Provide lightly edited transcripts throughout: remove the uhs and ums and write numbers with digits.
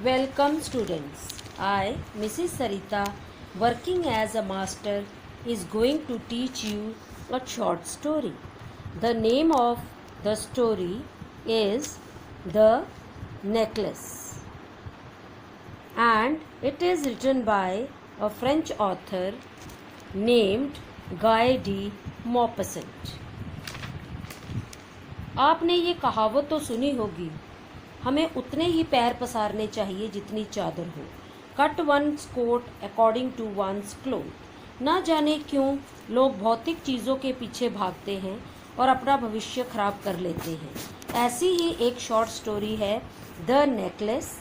Welcome students. I, Mrs. Sarita, working as a master, is going to teach you a short story. The name of the story is The Necklace, and it is written by a French author named Guy de Maupassant. आपने ये कहावत तो सुनी होगी, हमें उतने ही पैर पसारने चाहिए जितनी चादर हो। Cut one's coat according to one's cloth. ना जाने क्यों लोग भौतिक चीज़ों के पीछे भागते हैं और अपना भविष्य खराब कर लेते हैं। ऐसी ही एक शॉर्ट स्टोरी है द नेकलेस,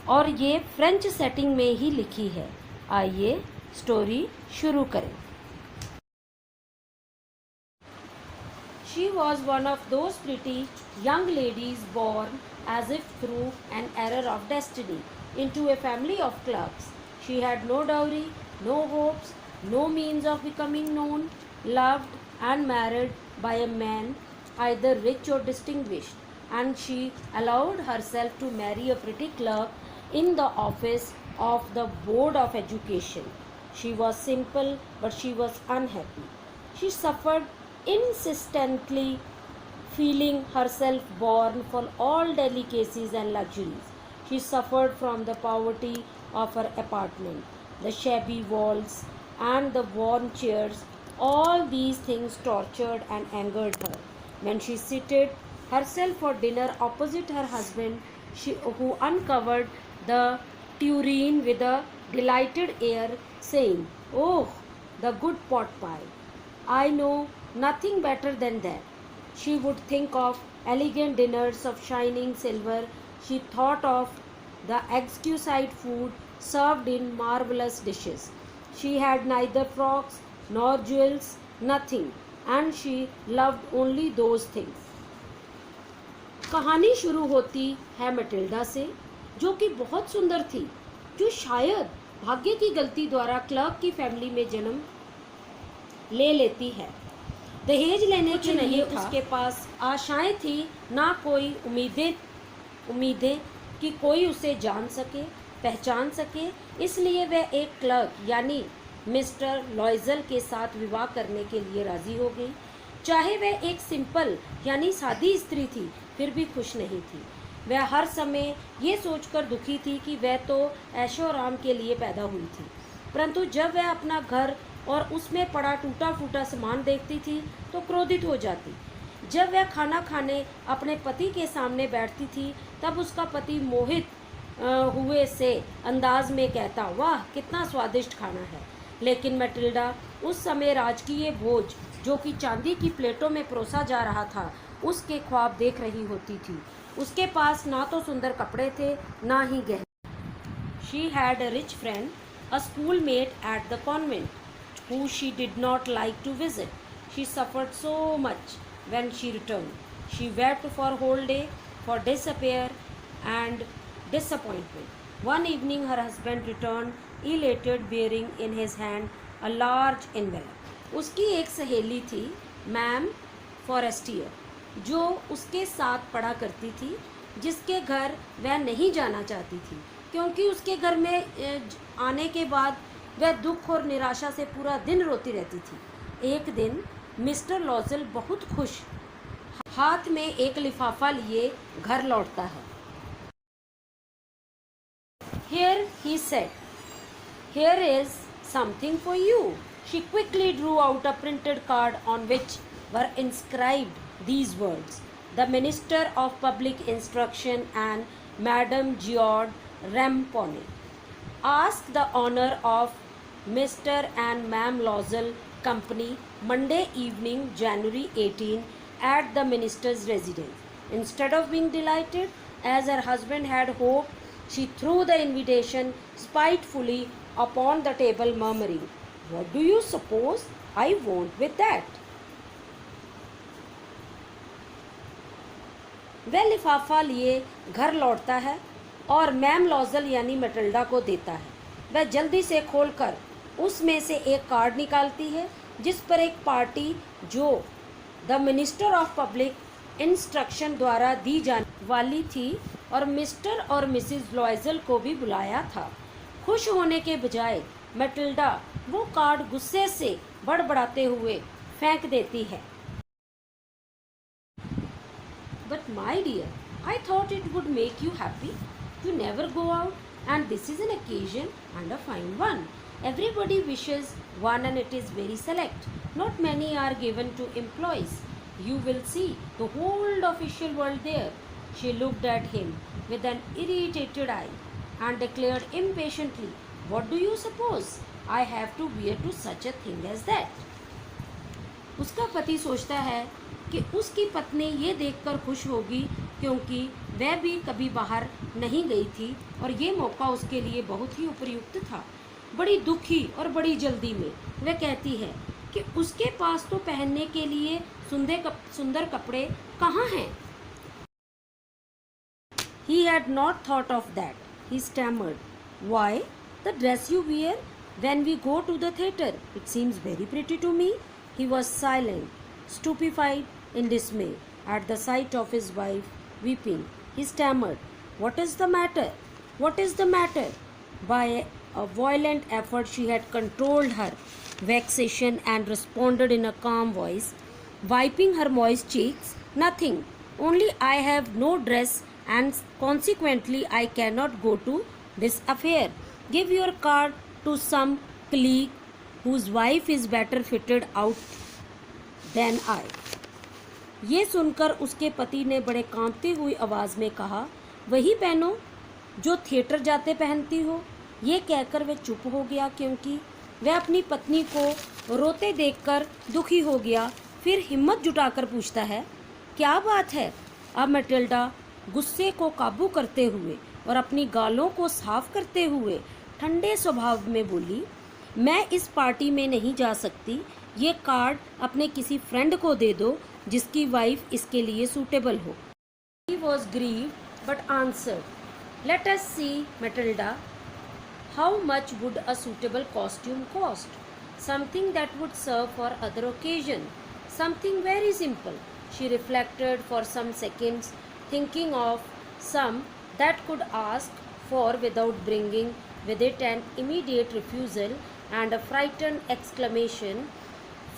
और ये फ्रेंच सेटिंग में ही लिखी है। आइए स्टोरी शुरू करें। She was one of those pretty young ladies born as if through an error of destiny into a family of clerks. She had no dowry, no hopes, no means of becoming known, loved and married by a man either rich or distinguished, and she allowed herself to marry a pretty clerk in the office of the Board of Education. She was simple, but she was unhappy. She suffered insistently, feeling herself born for all delicacies and luxuries. She suffered from the poverty of her apartment, the shabby walls, and the worn chairs. All these things tortured and angered her. When she seated herself for dinner opposite her husband, who uncovered the tureen with a delighted air, saying, "Oh, the good pot pie! I know nothing better than that." She would think of elegant dinners of shining silver. She thought of the exquisite food served in marvelous dishes. She had neither frocks nor jewels, nothing, and she loved only those things. कहानी शुरू होती है Matilda से, जो कि बहुत सुंदर थी, जो शायद भाग्य की गलती द्वारा क्लर्क की फैमिली में जन्म ले लेती है। दहेज लेने के लिए उसके पास आशाएं थी, ना कोई उम्मीदें कि कोई उसे जान सके, पहचान सके। इसलिए वह एक क्लर्क यानी मिस्टर लॉयजल के साथ विवाह करने के लिए राजी हो गई। चाहे वह एक सिंपल यानी सादी स्त्री थी, फिर भी खुश नहीं थी। वह हर समय ये सोचकर दुखी थी कि वह तो ऐशो आराम के लिए पैदा हुई थी, परंतु जब वह अपना घर और उसमें पड़ा टूटा फूटा सामान देखती थी तो क्रोधित हो जाती। जब वह खाना खाने अपने पति के सामने बैठती थी, तब उसका पति मोहित हुए से अंदाज में कहता, "वाह, कितना स्वादिष्ट खाना है।" लेकिन मैटिल्डा उस समय राजकीय भोज, जो कि चांदी की प्लेटों में परोसा जा रहा था, उसके ख्वाब देख रही होती थी। उसके पास ना तो सुंदर कपड़े थे, ना ही गहने। She had a rich friend, a schoolmate at the convent, who she did not like to visit. She suffered so much when she returned. She wept for whole day, for despair and disappointment. One evening her husband returned, elated, bearing in his hand a large envelope. उसकी एक सहेली थी, ma'am Forestier, जो उसके साथ पढ़ा करती थी, जिसके घर वह नहीं जाना चाहती थी, क्योंकि उसके घर में आने के बाद वह दुख और निराशा से पूरा दिन रोती रहती थी। एक दिन मिस्टर लॉजल बहुत खुश हाथ में एक लिफाफा लिए घर लौटता है। Here he said, "Here is something for you." She quickly drew out a printed card on which were inscribed these words: "The Minister of Public Instruction and Madame George Rampone ask the honor of Mr. and Ma'am Lozelle Company Monday evening, January 18, at the minister's residence." Instead of being delighted, as her husband had hoped, she threw the invitation spitefully upon the table, murmuring, "What do you suppose I want with that?" वह लिफाफा लिए घर लौटता है और ma'am लॉजल यानी Matilda को देता है। वह जल्दी से खोलकर उसमें से एक कार्ड निकालती है, जिस पर एक पार्टी जो the minister of public instruction द्वारा दी जाने वाली थी और मिस्टर और मिसेस लॉयजल को भी बुलाया था। खुश होने के बजाय मैटिल्डा वो कार्ड गुस्से से बड़बड़ाते हुए फेंक देती है। But my dear, I thought it would make you happy. You never go out, and this is an occasion and a fine one. Everybody wishes one, and it is very select. Not many are given to employees. You will see the whole official world there. She looked at him with an irritated eye and declared impatiently, "What do you suppose I have to wear to such a thing as that?" उसका पति सोचता है कि उसकी पत्नी ये देखकर खुश होगी क्योंकि वह भी कभी बाहर नहीं गई थी और ये मौका उसके लिए बहुत ही उपयुक्त था। बड़ी दुखी और बड़ी जल्दी में वह कहती है कि उसके पास तो पहनने के लिए सुंदर कपड़े कहाँ हैं। He had not thought of that. He stammered, "Why, the dress you wear when we go to the theatre. It seems very pretty to me." He was silent, stupefied in dismay at the sight of his wife weeping. He stammered, "What is the matter? What is the matter?" By a violent effort she had controlled her vexation and responded in a calm voice, wiping her moist cheeks, "Nothing. Only I have no dress and consequently I cannot go to this affair. Give your card to some colleague whose wife is better fitted out than I." ये सुनकर उसके पति ने बड़े कांपती हुई आवाज़ में कहा, "वही पहनो जो थिएटर जाते पहनती हो।" ये कहकर वह चुप हो गया क्योंकि वह अपनी पत्नी को रोते देखकर दुखी हो गया। फिर हिम्मत जुटाकर पूछता है, "क्या बात है?" अब मैटिल्डा गुस्से को काबू करते हुए और अपनी गालों को साफ करते हुए ठंडे स्वभाव में बोली, "मैं इस पार्टी में नहीं जा सकती। ये कार्ड अपने किसी फ्रेंड को दे दो जिसकी वाइफ इसके लिए सूटेबल हो." He was grieved but answered, "Let us see, Matilda. How much would a suitable costume cost? Something that would serve for other occasion. Something very simple." She reflected for some seconds, thinking of some that could ask for without bringing with it an immediate refusal and a frightened exclamation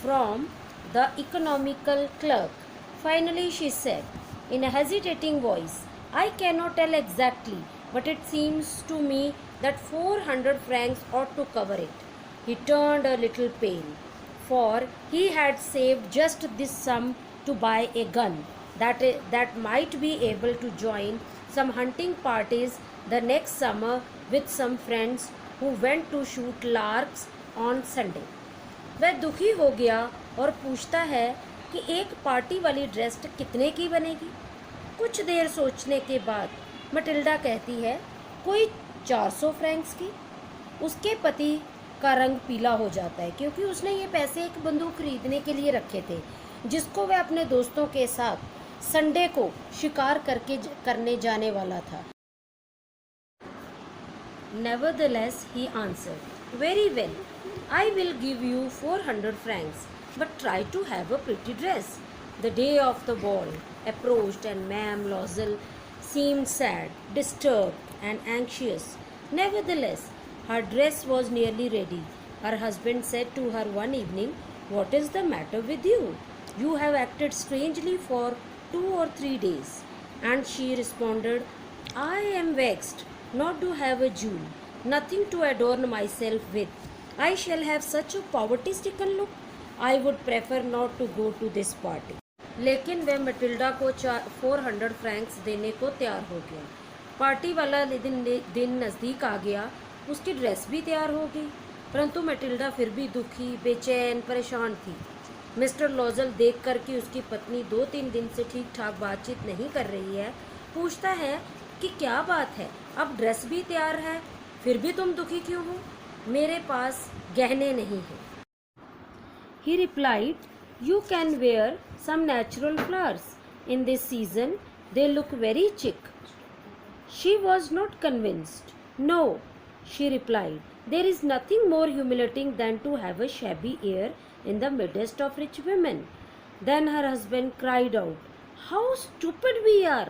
from the economical clerk. Finally she said, in a hesitating voice, "I cannot tell exactly, but it seems to me that 400 francs ought to cover it." He turned a little pale, for he had saved just this sum to buy a gun that might be able to join some hunting parties the next summer with some friends who went to shoot larks on Sunday. वह दुखी हो गया और पूछता है कि एक party वाली ड्रेस कितने की बनेगी। कुछ देर सोचने के बाद मैटिल्डा कहती है, "कोई 400 फ्रैंक्स की।" उसके पति का रंग पीला हो जाता है क्योंकि उसने ये पैसे एक बंदूक खरीदने के लिए रखे थे जिसको वह अपने दोस्तों के साथ संडे को शिकार करने जाने वाला था। Nevertheless, he answered, "Very well, I will give you 400 francs, but try to have a pretty dress." The day of the ball approached and Ma'am Loisel seemed sad, disturbed and anxious. Nevertheless, her dress was nearly ready. Her husband said to her one evening, "What is the matter with you? You have acted strangely for 2 or 3 days." And she responded, "I am vexed not to have a jewel, nothing to adorn myself with. I shall have such a poverty-stricken look. I would prefer not to go to this party." लेकिन वह Matilda को 400 Franks देने को तैयार हो गया। Party वाला दिन नज़दीक आ गया, उसकी ड्रेस भी तैयार हो गई, परंतु मैटिल्डा फिर भी दुखी, बेचैन, परेशान थी। मिस्टर लॉजल देख कर कि उसकी पत्नी 2-3 दिन से ठीक ठाक बातचीत नहीं कर रही है, पूछता है कि क्या बात है, अब ड्रेस भी तैयार है, फिर भी तुम दुखी क्यों हो? मेरे पास गहने नहीं हैं। He replied, "You can wear some natural flowers. In this season, they look very chic." She was not convinced. "No," she replied, "there is nothing more humiliating than to have a shabby air in the midst of rich women." Then her husband cried out, "How stupid we are!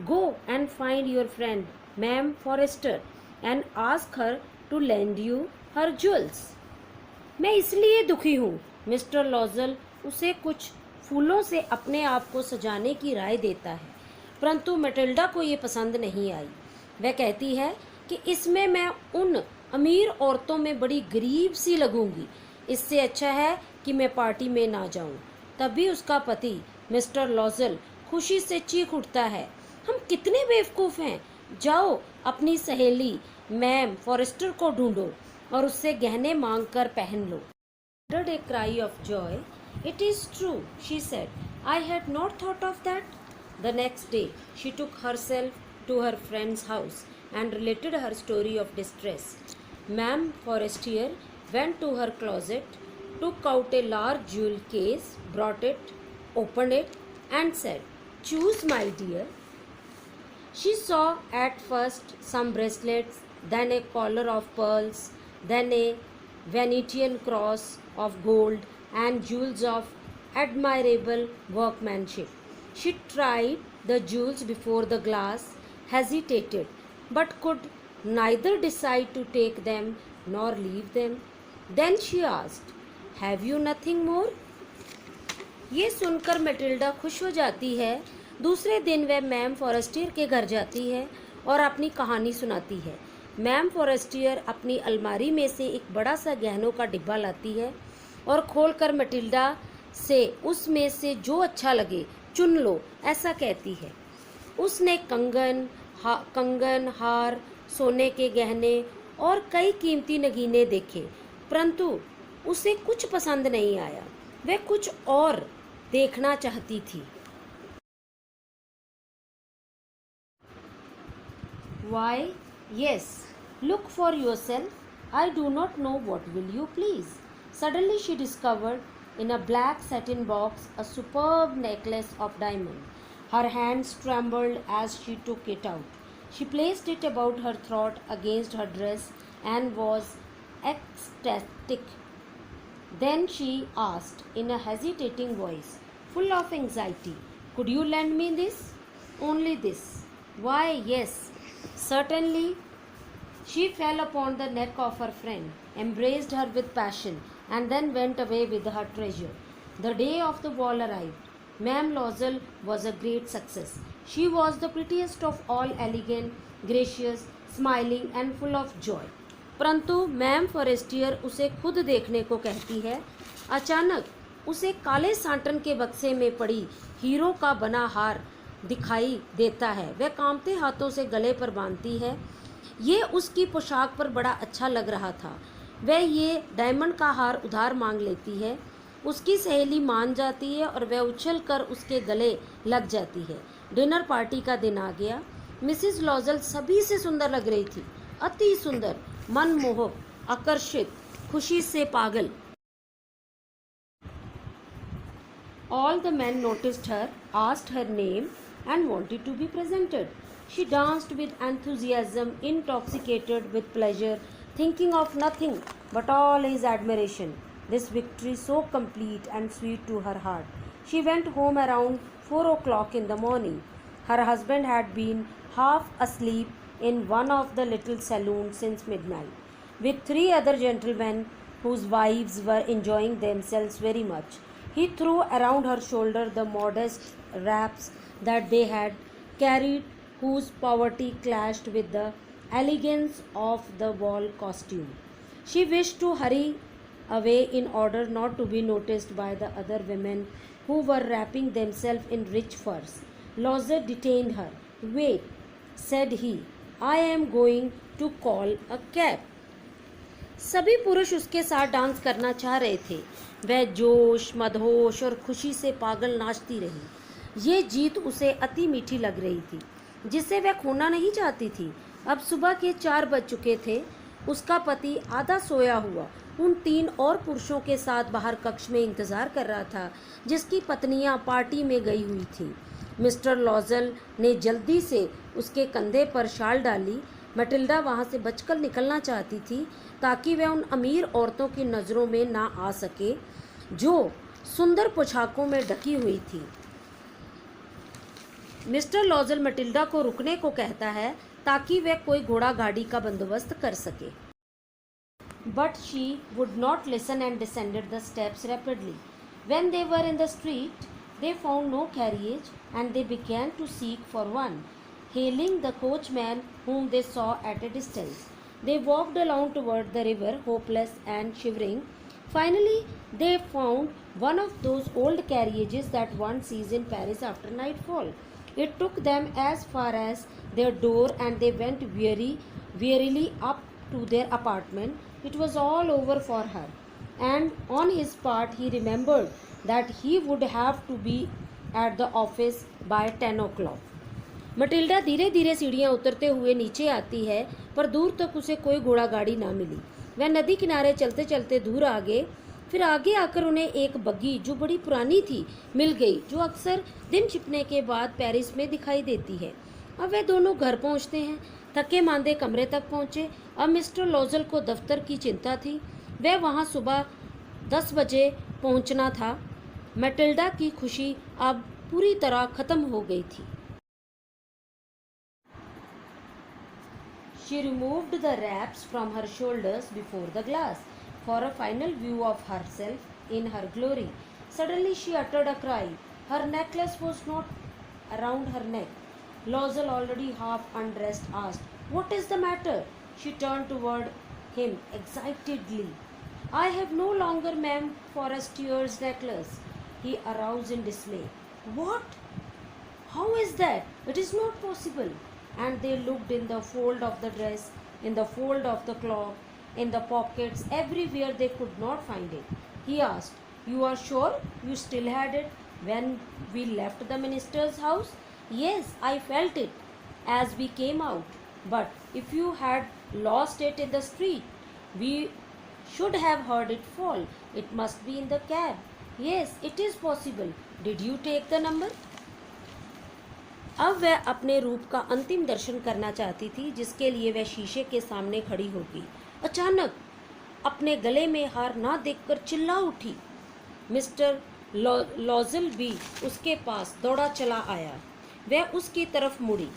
Go and find your friend, Ma'am Forrester, and ask her to lend you her jewels. मैं इसलिए दुखी हूँ। Mister लॉजल उसे कुछ फूलों से अपने आप को सजाने की राय देता है, परंतु मैटिल्डा को ये पसंद नहीं आई। वह कहती है कि इसमें मैं उन अमीर औरतों में बड़ी गरीब सी लगूंगी। इससे अच्छा है कि मैं पार्टी में ना जाऊं। तभी उसका पति मिस्टर लॉजल खुशी से चीख उठता है, हम कितने बेवकूफ़ हैं। जाओ अपनी सहेली मैम फॉरेस्टर को ढूंढो और उससे गहने मांग कर पहन लो। Uttered a cry of joy. It is true, she said. I had not thought of that. The next day, she took herself to her friend's house and related her story of distress. Ma'am Forestier went to her closet, took out a large jewel case, brought it, opened it, and said, choose, my dear. She saw at first some bracelets, then a collar of pearls, then a Venetian cross of gold and jewels of admirable workmanship. She tried the jewels before the glass, hesitated, but could neither decide to take them nor leave them. Then she asked, have you nothing more? ये सुनकर Matilda खुश हो जाती है। दूसरे दिन वह ma'am Forestier के घर जाती है और अपनी कहानी सुनाती है। मैम फॉरेस्टियर अपनी अलमारी में से एक बड़ा सा गहनों का डिब्बा लाती है और खोलकर मैटिल्डा से उसमें से जो अच्छा लगे चुन लो, ऐसा कहती है। उसने कंगन, हार, सोने के गहने और कई कीमती नगीने देखे, परंतु उसे कुछ पसंद नहीं आया। वह कुछ और देखना चाहती थी। Why, yes, look for yourself. I do not know what will you please. Suddenly she discovered in a black satin box a superb necklace of diamonds. Her hands trembled as she took it out. She placed it about her throat against her dress and was ecstatic. Then she asked in a hesitating voice, full of anxiety, could you lend me this? Only this. Why, yes, certainly. She fell upon the neck of her friend, embraced her with passion, and then went away with her treasure. The day of the ball arrived. Ma'am Loisel was a great success. She was the prettiest of all, elegant, gracious, smiling, and full of joy. परंतु ma'am Forestier उसे खुद देखने को कहती है। अचानक उसे काले सांटन के बक्से में पड़ी हीरो का बना हार दिखाई देता है। वह कांपते हाथों से गले पर बांधती है। ये उसकी पोशाक पर बड़ा अच्छा लग रहा था। वह ये डायमंड का हार उधार मांग लेती है। उसकी सहेली मान जाती है और वह उछल कर उसके गले लग जाती है। डिनर पार्टी का दिन आ गया। मिसिस लॉजल सभी से सुंदर लग रही थी, अति सुंदर, मनमोहक, आकर्षित, खुशी से पागल। All the men noticed her, asked her name, and wanted to be presented. She danced with enthusiasm, intoxicated with pleasure, thinking of nothing but all his admiration. This victory so complete and sweet to her heart. She went home around 4 o'clock in the morning. Her husband had been half asleep in one of the little saloons since midnight, with 3 other gentlemen whose wives were enjoying themselves very much. He threw around her shoulder the modest wraps that they had carried, whose poverty clashed with the elegance of the ball costume. She wished to hurry away in order not to be noticed by the other women who were wrapping themselves in rich furs. Loiser detained her. Wait, said he, I am going to call a cab. सभी पुरुष उसके साथ dance करना चाह रहे थे। वह जोश, मदहोश और खुशी से पागल नाचती रही। ये जीत उसे अति मीठी लग रही थी, जिसे वह खोना नहीं चाहती थी। अब सुबह के 4 बज चुके थे। उसका पति आधा सोया हुआ उन 3 और पुरुषों के साथ बाहर कक्ष में इंतज़ार कर रहा था, जिसकी पत्नियां पार्टी में गई हुई थीं। मिस्टर लॉजल ने जल्दी से उसके कंधे पर शाल डाली। मैटिल्डा वहाँ से बचकर निकलना चाहती थी ताकि वह उन अमीर औरतों की नज़रों में ना आ सके जो सुंदर पोशाकों में ढकी हुई थी। मिस्टर लॉजल मटिल्डा को रुकने को कहता है ताकि वह कोई घोड़ा गाड़ी का बंदोबस्त कर सके, but she would not listen and descended the steps rapidly. When they were in the street, they found no carriage and they began to seek for one, hailing the coachman whom they saw at a distance. They walked along toward the river, hopeless and shivering. Finally, they found one of those old carriages that one sees in Paris after nightfall. It took them as far as their door and they went wearily up to their apartment. It was all over for her, and on his part he remembered that he would have to be at the office by 10 o'clock. Matilda धीरे धीरे सीढ़ियाँ उतरते हुए नीचे आती है, पर दूर तक उसे कोई घोड़ा गाड़ी ना मिली। वह नदी किनारे चलते चलते दूर आगे, फिर आगे आकर उन्हें एक बग्गी जो बड़ी पुरानी थी मिल गई, जो अक्सर दिन छिपने के बाद पेरिस में दिखाई देती है। अब वे दोनों घर पहुंचते हैं। थके मांदे कमरे तक पहुंचे। अब मिस्टर लॉजल को दफ्तर की चिंता थी। वह वहां सुबह 10 बजे पहुंचना था। मैटिल्डा की खुशी अब पूरी तरह खत्म हो गई थी। She removed the wraps from her shoulders before the glass for a final view of herself in her glory. Suddenly she uttered a cry. Her necklace was not around her neck. Lozelle, already half undressed, asked, "What is the matter?" She turned toward him excitedly. "I have no longer Ma'am Forestier's necklace." He aroused in dismay. "What? How is that? It is not possible." And they looked in the fold of the dress, in the fold of the cloak, in the pockets, everywhere they could not find it. He asked, "You are sure you still had it when we left the minister's house?" "Yes, I felt it as we came out. But if you had lost it in the street, we should have heard it fall. It must be in the cab." "Yes, it is possible. Did you take the number?" अब वह अपने रूप का अंतिम दर्शन करना चाहती थी, जिसके लिए वह शीशे के सामने खड़ी हो गई। अचानक अपने गले में हार ना देखकर चिल्ला उठी। मिस्टर लॉजल भी उसके पास दौड़ा चला आया। वह उसकी तरफ मुड़ी।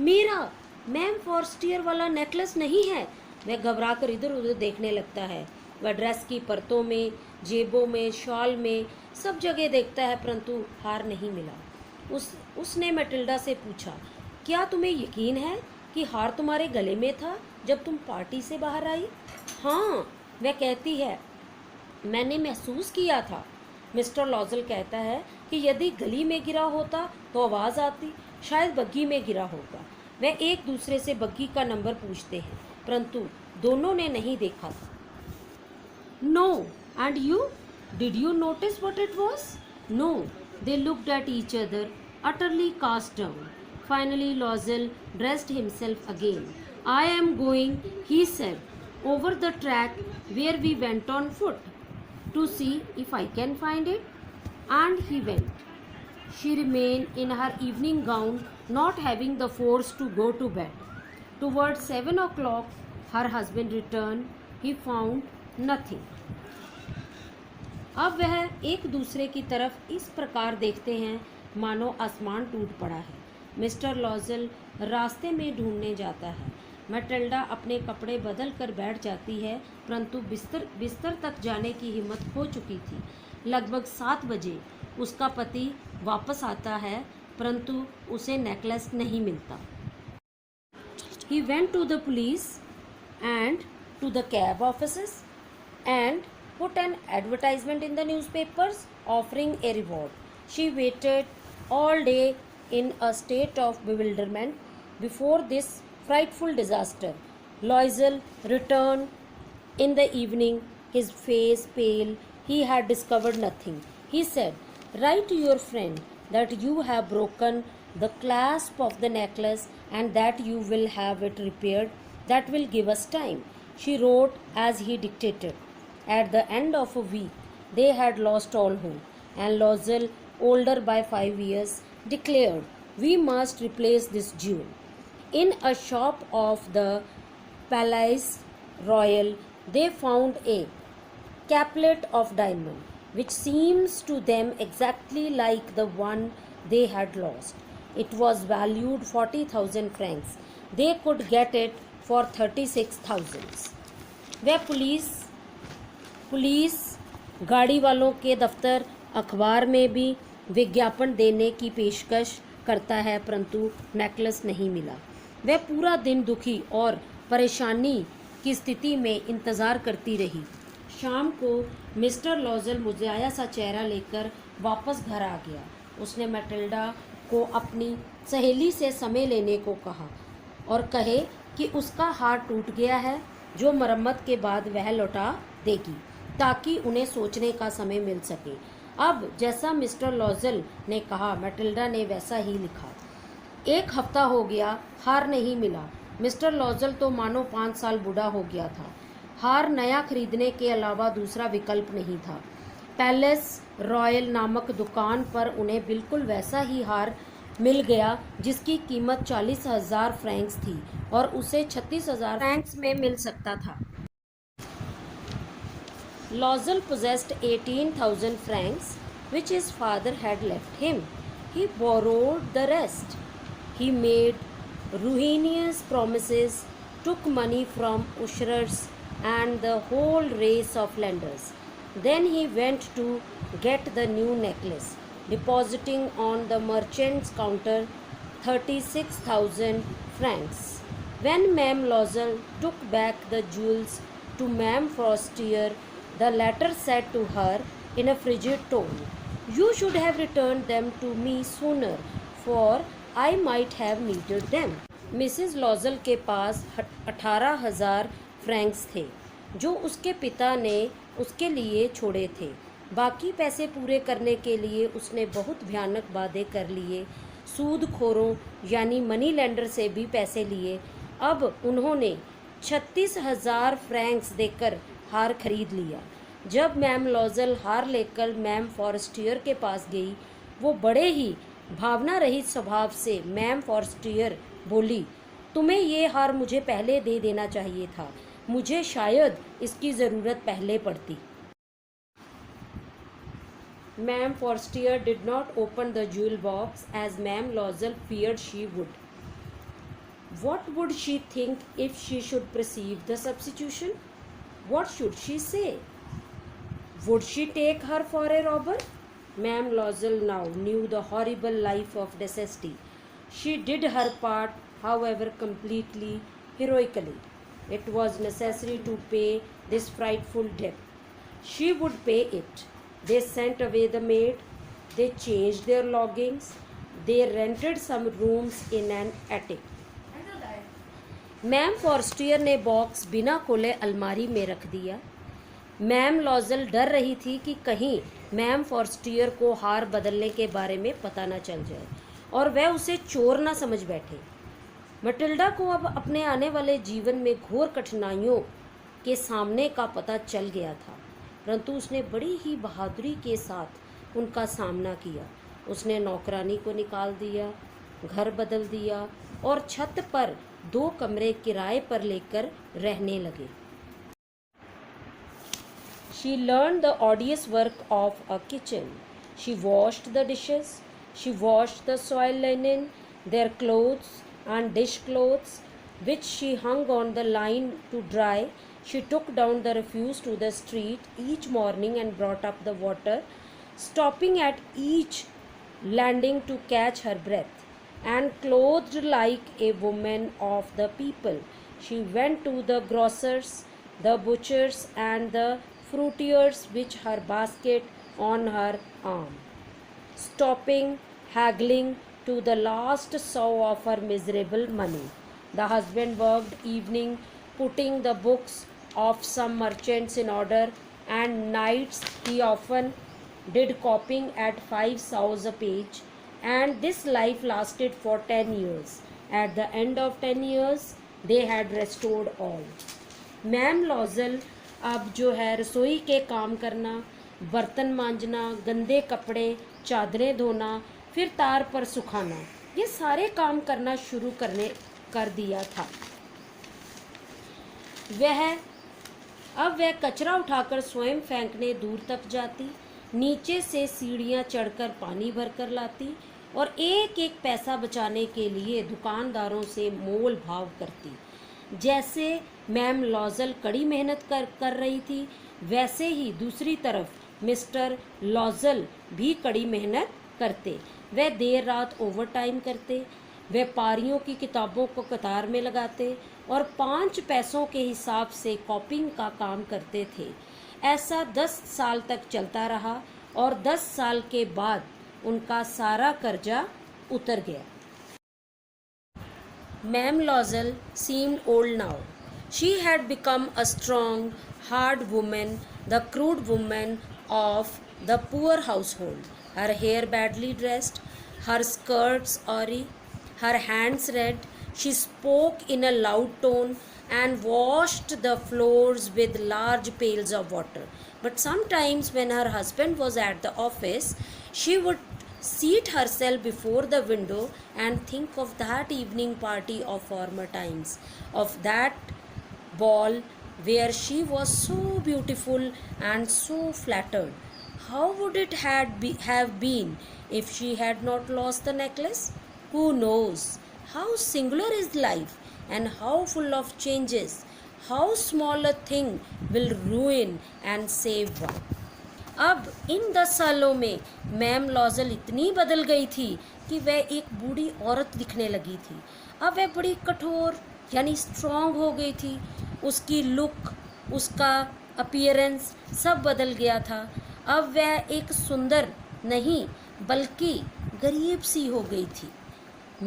"मेरा मैम फॉरेस्टियर वाला नेकलेस नहीं है।" वह घबराकर इधर उधर देखने लगता है। वह ड्रेस की परतों में, जेबों में, शॉल में, सब जगह देखता है, परंतु हार नहीं मिला। उसने मैटिल्डा से पूछा, "क्या तुम्हें यकीन है कि हार तुम्हारे गले में था जब तुम पार्टी से बाहर आई?" "हाँ," वह कहती है, "मैंने महसूस किया था।" मिस्टर लॉजल कहता है कि यदि गली में गिरा होता तो आवाज़ आती, शायद बग्गी में गिरा होगा। वह एक दूसरे से बग्गी का नंबर पूछते हैं, परंतु दोनों ने नहीं देखा था। "No, and you? Did you notice what it was?" "No." They looked at each other, utterly cast down. Finally, Lozelle dressed himself again. "I am going," he said, "over the track where we went on foot, to see if I can find it." And he went. She remained in her evening gown, not having the force to go to bed. Towards 7 o'clock, her husband returned. He found nothing. अब वह एक दूसरे की तरफ इस प्रकार देखते हैं मानो आसमान टूट पड़ा है। मिस्टर लॉजल रास्ते में ढूंढने जाता है। मैटिल्डा अपने कपड़े बदल कर बैठ जाती है, परंतु बिस्तर तक जाने की हिम्मत खो चुकी थी। लगभग 7 बजे उसका पति वापस आता है, परंतु उसे नेकलेस नहीं मिलता। He went to the police and to the cab offices and put an advertisement in the newspapers offering a reward. She waited all day in a state of bewilderment before this frightful disaster. Loisel returned in the evening, his face pale. He had discovered nothing. He said, "Write to your friend that you have broken the clasp of the necklace and that you will have it repaired. That will give us time." She wrote as he dictated. At the end of a week, they had lost all hope, and Lozelle, older by 5 years, declared, "We must replace this jewel." In a shop of the Palais Royal, they found a caplet of diamond, which seems to them exactly like the one they had lost. It was valued 40,000 francs. They could get it for 36,000. वह police गाड़ी वालों के दफ्तर अखबार में भी विज्ञापन देने की पेशकश करता है, परंतु नेकलेस नहीं मिला। वह पूरा दिन दुखी और परेशानी की स्थिति में इंतज़ार करती रही। शाम को मिस्टर लॉजल मुरझाया सा चेहरा लेकर वापस घर आ गया। उसने मैटिल्डा को अपनी सहेली से समय लेने को कहा और कहे कि उसका हार टूट गया है, जो मरम्मत के बाद वह लौटा देगी, ताकि उन्हें सोचने का समय मिल सके। अब जैसा मिस्टर लॉजल ने कहा, मैटिल्डा ने वैसा ही लिखा। 1 हफ्ता हो गया, हार नहीं मिला। मिस्टर लॉजल तो मानो 5 साल बूढ़ा हो गया था। हार नया खरीदने के अलावा दूसरा विकल्प नहीं था। पैलेस रॉयल नामक दुकान पर उन्हें बिल्कुल वैसा ही हार मिल गया जिसकी कीमत 40,000 फ्रैंक्स थी और उसे 36,000 फ्रैंक्स में मिल सकता था। Lozel possessed 18,000 francs, which his father had left him. He borrowed the rest. He made ruinous promises, took money from usurers and the whole race of lenders. Then he went to get the new necklace, depositing on the merchant's counter 36,000 francs. When Ma'am Lozel took back the jewels to Ma'am Forestier, the latter said to her in a frigid tone, "You should have returned them to me sooner, for I might have needed them." Mrs Loisel के पास 18,000 Franks थे, जो उसके पिता ने उसके लिए छोड़े थे। बाकी पैसे पूरे करने के लिए उसने बहुत भयानक वादे कर लिए, सूदखोरों यानी मनी लेंडर से भी पैसे लिए। अब उन्होंने 36,000 फ्रैंक्स देकर हार खरीद लिया। जब मैम लॉजल हार लेकर मैम फॉरेस्टियर के पास गई, वो बड़े ही भावना रहित स्वभाव से मैम फॉरेस्टियर बोली, "तुम्हें ये हार मुझे पहले दे देना चाहिए था, मुझे शायद इसकी ज़रूरत पहले पड़ती." Ma'am Forestier did not open the jewel box as ma'am Loisel feared she would. What would she think if she should perceive the substitution? What should she say? Would she take her for a robber? Ma'am Lozel now knew the horrible life of necessity. She did her part, however, completely, heroically. It was necessary to pay this frightful debt. She would pay it. They sent away the maid. They changed their lodgings. They rented some rooms in an attic. Ma'am Forestier ने box बिना खोले अलमारी में रख दिया। Ma'am लॉजल डर रही थी कि कहीं मैम फॉरेस्टियर को हार बदलने के बारे में पता न चल जाए और वह उसे चोर न समझ बैठे। मटिल्डा को अब अपने आने वाले जीवन में घोर कठिनाइयों के सामने का पता चल गया था, परंतु उसने बड़ी ही बहादुरी के साथ उनका सामना किया। उसने नौकरानी को निकाल दिया, घर बदल दिया और छत पर 2 कमरे किराए पर लेकर रहने लगे। She learned the odious work of a kitchen. She washed the dishes. She washed the soiled linen, their clothes and dish clothes, which she hung on the line to dry. She took down the refuse to the street each morning and brought up the water, stopping at each landing to catch her breath. And clothed like a woman of the people, she went to the grocers, the butchers and the fruiterers with her basket on her arm, stopping, haggling to the last sou of her miserable money. The husband worked evening, putting the books of some merchants in order, and nights he often did copying at 5 sous a page. And this life lasted for 10 years. At the end of 10 years, they had restored all. Ma'am Loisel अब जो है रसोई के काम करना, बर्तन मांजना, गंदे कपड़े, चादरें धोना, फिर तार पर सुखाना, ये सारे काम करना शुरू कर दिया था। अब वह कचरा उठाकर स्वयं फेंकने दूर तक जाती, नीचे से सीढ़ियाँ चढ़कर पानी भरकर लाती और एक एक पैसा बचाने के लिए दुकानदारों से मोल भाव करती। जैसे मैम लॉजल कड़ी मेहनत कर रही थी, वैसे ही दूसरी तरफ मिस्टर लॉजल भी कड़ी मेहनत करते। वह देर रात ओवर टाइम करते, व्यापारियों की किताबों को कतार में लगाते और 5 पैसों के हिसाब से कॉपिंग का काम करते थे। ऐसा 10 साल तक चलता रहा और 10 साल के बाद उनका सारा कर्जा उतर गया। Ma'am Lozel seemed old now. She had become a strong, hard woman, the crude woman of the poor household. Her hair badly dressed, her skirts awry, her hands red. She spoke in a loud tone and washed the floors with large pails of water. But sometimes, when her husband was at the office, she would seat herself before the window and think of that evening party of former times, of that ball where she was so beautiful and so flattered. How would it have been if she had not lost the necklace? Who knows? How singular is life and how full of changes. How small a thing will ruin and save one. अब इन 10 सालों में ma'am लॉजल इतनी बदल गई थी कि वह एक बूढ़ी औरत दिखने लगी थी। अब वह बड़ी कठोर यानी स्ट्रॉन्ग हो गई थी। उसकी लुक, उसका अपीयरेंस सब बदल गया था। अब वह एक सुंदर नहीं बल्कि गरीब सी हो गई थी।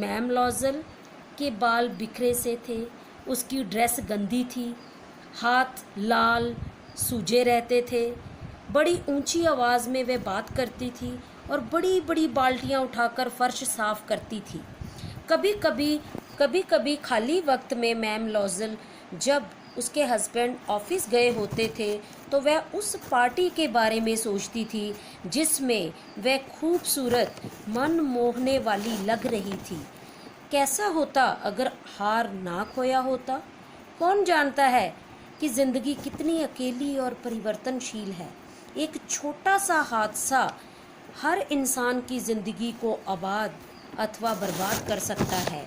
मैम लॉजल के बाल बिखरे से थे, उसकी ड्रेस गंदी थी, हाथ लाल सूजे रहते थे, बड़ी ऊंची आवाज़ में वह बात करती थी और बड़ी बड़ी बाल्टियाँ उठाकर फर्श साफ करती थी। कभी कभी खाली वक्त में मैम लॉजल जब उसके हस्बैंड ऑफिस गए होते थे तो वह उस पार्टी के बारे में सोचती थी जिसमें वह खूबसूरत मन मोहने वाली लग रही थी। कैसा होता अगर हार ना खोया होता? कौन जानता है कि ज़िंदगी कितनी अकेली और परिवर्तनशील है। एक छोटा सा हादसा हर इंसान की ज़िंदगी को आबाद अथवा बर्बाद कर सकता है।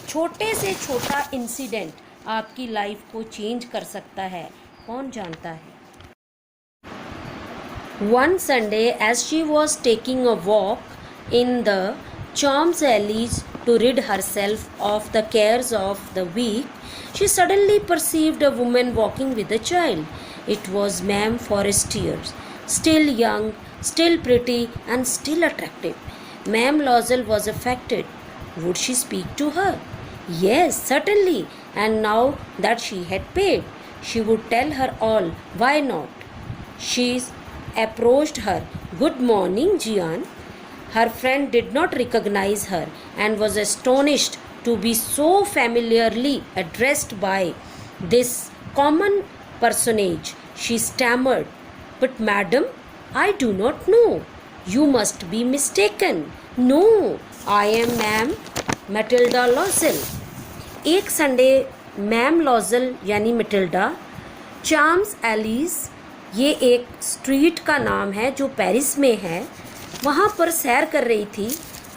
छोटे से छोटा इंसिडेंट आपकी लाइफ को चेंज कर सकता है। कौन जानता है? One Sunday, as she was taking a walk in the Champs-Élysées to rid herself of the cares of the week, she suddenly perceived a woman walking with a child. It was Ma'am Forestier, still young, still pretty, and still attractive. Ma'am Lozel was affected. Would she speak to her? Yes, certainly. And now that she had paid, she would tell her all. Why not? She approached her. Good morning, Jian. Her friend did not recognize her and was astonished to be so familiarly addressed by this common personage. She stammered, "But madam, I do not know. You must be mistaken. No, I am Ma'am Matilda Lozel." एक Sunday ma'am लॉजल यानी Matilda चाम्स allies, ये एक street का नाम है जो Paris में है, वहाँ पर सैर कर रही थी।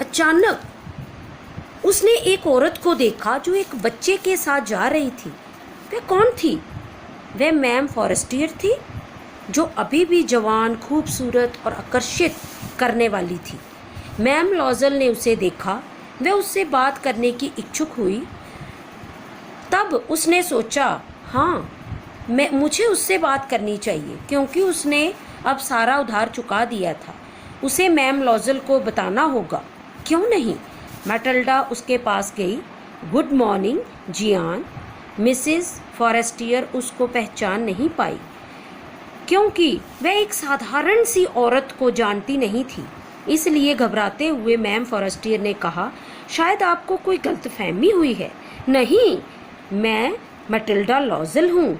अचानक उसने एक औरत को देखा जो एक बच्चे के साथ जा रही थी। वह कौन थी? वह मैम फॉरेस्टियर थी जो अभी भी जवान, खूबसूरत और आकर्षित करने वाली थी। मैम लॉजल ने उसे देखा, वह उससे बात करने की इच्छुक हुई। तब उसने सोचा, हाँ, मुझे उससे बात करनी चाहिए क्योंकि उसने अब सारा उधार चुका दिया था। उसे मैम लॉजल को बताना होगा। क्यों नहीं? मैटिल्डा उसके पास गई। गुड मॉर्निंग जियान। मिसेस फॉरेस्टियर उसको पहचान नहीं पाई क्योंकि वह एक साधारण सी औरत को जानती नहीं थी। इसलिए घबराते हुए मैम फॉरेस्टियर ने कहा, शायद आपको कोई गलतफहमी हुई है। नहीं, मैं मैटिल्डा लॉजल हूँ।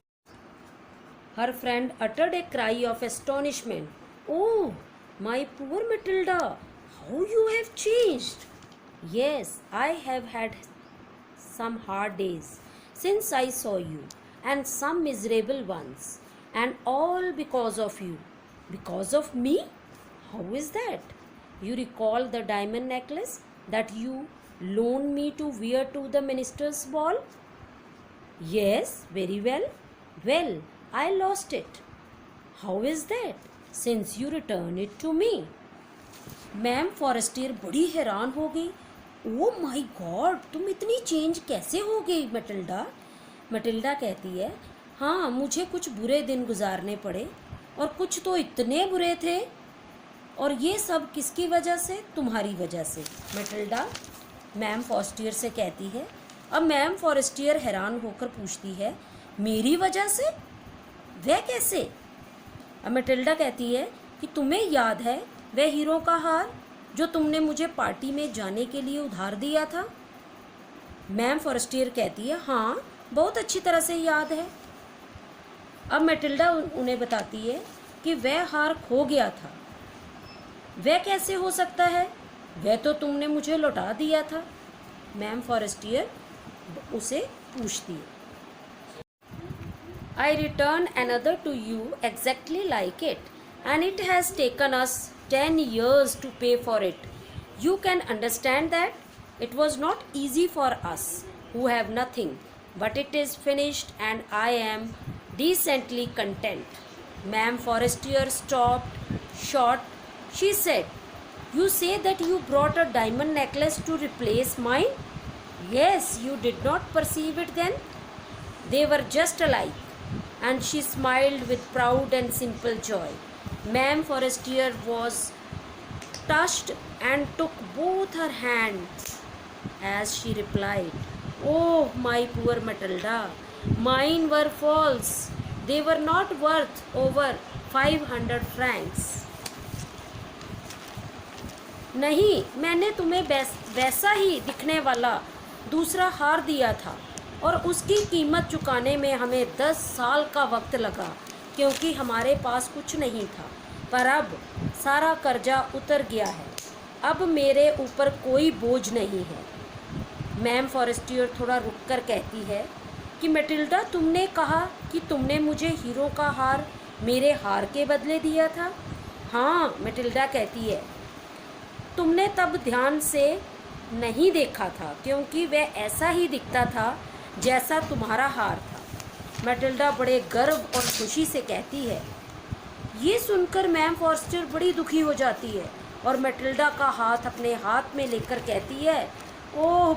Her friend uttered a cry of astonishment. Oh, my poor Matilda, how you have changed. Yes, I have had some hard days since I saw you, and some miserable ones, and all because of you. Because of me? How is that? You recall the diamond necklace that you loaned me to wear to the minister's ball? Yes, very well. Well, I lost it. How is that? Since you returned it to me. Ma'am Forestier बड़ी हैरान हो गई। Oh my God, तुम इतनी change कैसे हो गई Matilda? Matilda कहती है, हाँ मुझे कुछ बुरे दिन गुजारने पड़े और कुछ तो इतने बुरे थे, और ये सब किसकी वजह से? तुम्हारी वजह से। मैटिल्डा मैम फॉरेस्टियर से कहती है। अब मैम फॉरेस्टियर हैरान होकर पूछती है, मेरी वजह से? वह कैसे? अब मैटिल्डा कहती है कि तुम्हें याद है वह हीरो का हार जो तुमने मुझे पार्टी में जाने के लिए उधार दिया था? मैम फॉरेस्टियर कहती है, हाँ बहुत अच्छी तरह से याद है। अब मैटिल्डा उन्हें बताती है कि वह हार खो गया था। वह कैसे हो सकता है? वह तो तुमने मुझे लौटा दिया था। मैम फॉरेस्टियर उसे पूछती है। I return another to you exactly like it, and it has taken us 10 years to pay for it. You can understand that it was not easy for us who have nothing, but it is finished and I am decently content. Ma'am Forestier stopped short. She said, you say that you brought a diamond necklace to replace mine? Yes, you did not perceive it then? They were just alike. And she smiled with proud and simple joy. Ma'am Forestier was touched and took both her hands as she replied, oh, my poor Matilda, mine were false. They were not worth over 500 francs. नहीं, मैंने तुम्हें वैसा ही दिखने वाला दूसरा हार दिया था, और उसकी कीमत चुकाने में हमें 10 साल का वक्त लगा, क्योंकि हमारे पास कुछ नहीं था। पर अब सारा कर्जा उतर गया है। अब मेरे ऊपर कोई बोझ नहीं है। मैम फॉरेस्टियर थोड़ा रुककर कहती है कि मैटिल्डा, तुमने कहा कि तुमने मुझे हीरो का हार मेरे हार के बदले दिया था? हाँ, मैटिल्डा कहती है, तुमने तब ध्यान से नहीं देखा था, क्योंकि वह ऐसा ही दिखता था जैसा तुम्हारा हार था। मैटिल्डा बड़े गर्व और खुशी से कहती है। ये सुनकर मैम फॉरेस्टियर बड़ी दुखी हो जाती है और मैटिल्डा का हाथ अपने हाथ में लेकर कहती है, ओह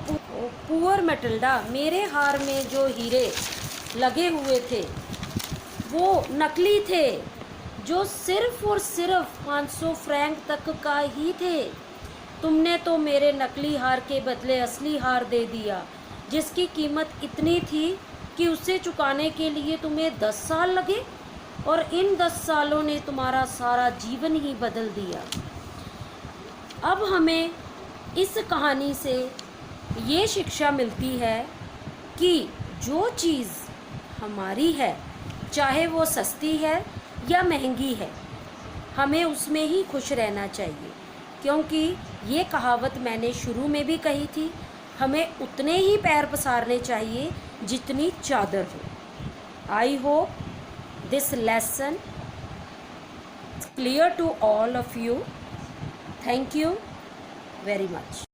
पुअर मैटिल्डा, मेरे हार में जो हीरे लगे हुए थे वो नकली थे, जो सिर्फ और सिर्फ 500 फ्रैंक तक का ही थे। तुमने तो मेरे नकली हार के बदले असली हार दे दिया, जिसकी कीमत इतनी थी कि उसे चुकाने के लिए तुम्हें 10 साल लगे, और इन 10 सालों ने तुम्हारा सारा जीवन ही बदल दिया। अब हमें इस कहानी से ये शिक्षा मिलती है कि जो चीज़ हमारी है, चाहे वो सस्ती है या महंगी है, हमें उसमें ही खुश रहना चाहिए, क्योंकि ये कहावत मैंने शुरू में भी कही थी, हमें उतने ही पैर पसारने चाहिए जितनी चादर हो। I hope this lesson clear to all of you. Thank you very much.